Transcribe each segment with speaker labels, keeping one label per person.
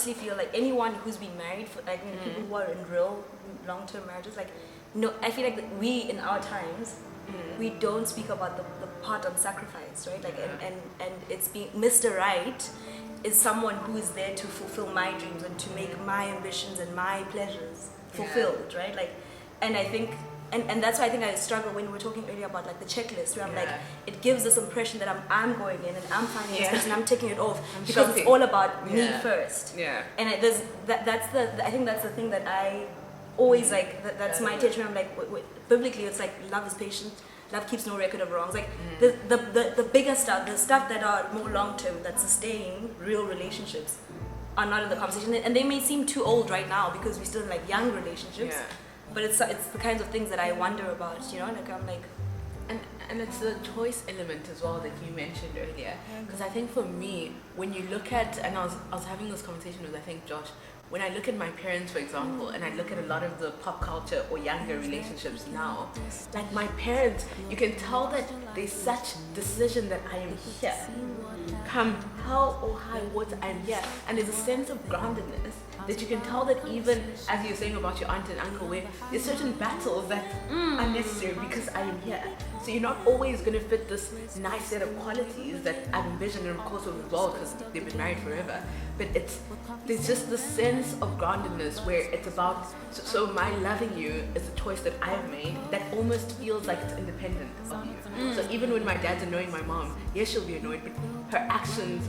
Speaker 1: honestly feel like anyone who's been married, for like people who are in real long-term marriages, like no, I feel like that we in our times we don't speak about the part on sacrifice, right? Like and it's being Mr. Right is someone who is there to fulfill my dreams and to make my ambitions and my pleasures fulfilled, right? Like, and I think. And that's why I think I struggle when we were talking earlier about like the checklist, where I'm like, it gives this impression that I'm going in and I'm finding this person, I'm taking it off because it's all about me first.
Speaker 2: Yeah.
Speaker 1: And I think that's the thing that I always like. That's my attention. I'm like, biblically, it's like love is patient, love keeps no record of wrongs. Like the bigger stuff, the stuff that are more long term, that sustain real relationships, are not in the conversation. And they may seem too old right now because we're still in like young relationships.
Speaker 2: Yeah.
Speaker 1: But it's the kinds of things that I wonder about, you know, like I'm like,
Speaker 2: and it's the choice element as well that you mentioned earlier, because I think for me, when you look at, and I was having this conversation with I think Josh, when I look at my parents, for example, and I look at a lot of the pop culture or younger relationships now, like my parents, you can tell that there's such decision that I am here, come hell or high water, I'm here, and there's a sense of groundedness that you can tell that even as you're saying about your aunt and uncle, where there's certain battles that are necessary because I am here. So you're not always going to fit this nice set of qualities that I've envisioned, and of course as well because they've been married forever. But there's just this sense of groundedness where it's about, so my loving you is a choice that I've made that almost feels like it's independent of you. So even when my dad's annoying my mom, yes, she'll be annoyed, but her actions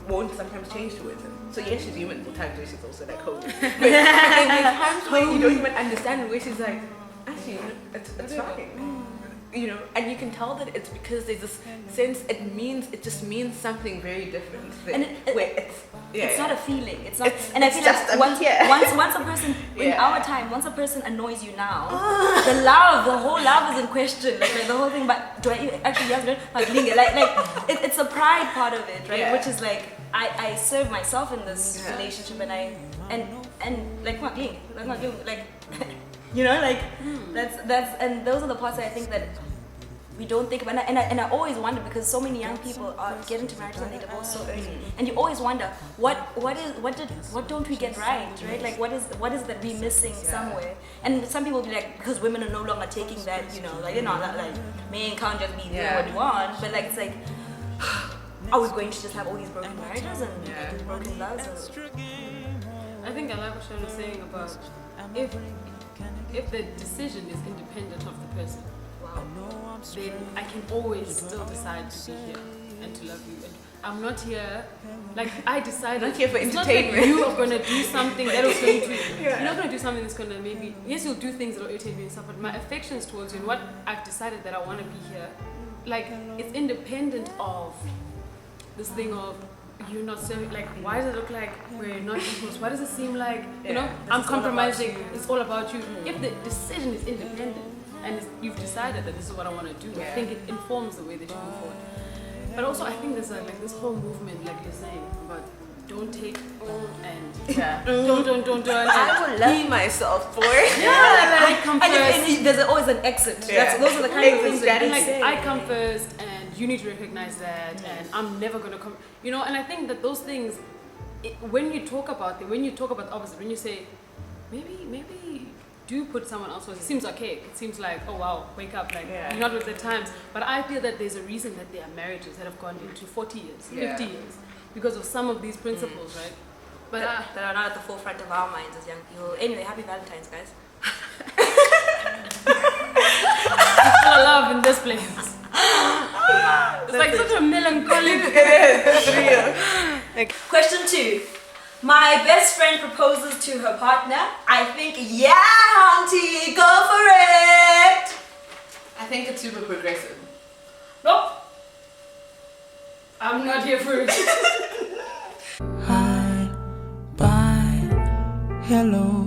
Speaker 2: won't sometimes change towards him. So yes, she's human. At times she's also like cold. But there's times where you don't even understand where she's like, actually, it's fine. You know, and you can tell that it's because there's this sense. It just means something very different.
Speaker 1: And it's not a feeling. It's not. And
Speaker 2: it's
Speaker 1: I feel
Speaker 2: just
Speaker 1: like once a person in our time, once a person annoys you now, the whole love is in question. Like the whole thing. But do I actually it's a pride part of it, right?
Speaker 2: Yeah.
Speaker 1: Which is like I serve myself in this relationship, and like not like. You know, like that's and those are the parts that I think that we don't think about. And I always wonder, because so many young people get into marriages and they divorce so early, and you always wonder what don't we get right? Like what is that we missing somewhere? And some people will be like, because women are no longer taking that, you know, like like men can't just be doing what you want, but like it's like, are we going to just have all these broken marriages and broken loves?
Speaker 3: I think I like what Sharon was saying about if the decision is independent of the person, then I can always still decide to be here and to love you. And I'm not here, like I decided.
Speaker 2: Not here for
Speaker 3: it's
Speaker 2: entertainment.
Speaker 3: Not that you are going to do something that is going to. You're not going to do something that's going to maybe. Yes, you'll do things that will irritate me and stuff, but my affections towards you and what I've decided that I want to be here, like it's independent of this thing of. You're not serving, like why does it look like we're not equals? Why does it seem like, you know, I'm compromising, it's all about you. If the decision is independent and you've decided that this is what I want to do, I think it informs the way that you move forward. But also I think there's like this whole movement, like you're saying, about don't take and don't
Speaker 2: I will love myself for it.
Speaker 3: I come first.
Speaker 1: And there's always an exit. Those are the kind of things that we
Speaker 3: like
Speaker 1: say.
Speaker 3: I come first and you need to recognize that, and I'm never going to come, you know. And I think that those things, when you talk about the opposite, when you say maybe do put someone else first, it seems archaic. It seems like, oh wow, wake up, like you're not with the times. But I feel that there's a reason that there are marriages that have gone into 40 years, 50 years, because of some of these principles, right? But
Speaker 1: that are not at the forefront of our minds as young people. Anyway, happy Valentine's, guys.
Speaker 3: There's full of love in this place. It's like such a melancholic.
Speaker 1: Like, question 2. My best friend proposes to her partner. I think, yeah, auntie, go for it.
Speaker 2: I think it's super progressive.
Speaker 3: Nope. I'm not here for it.
Speaker 4: Hi, bye, hello.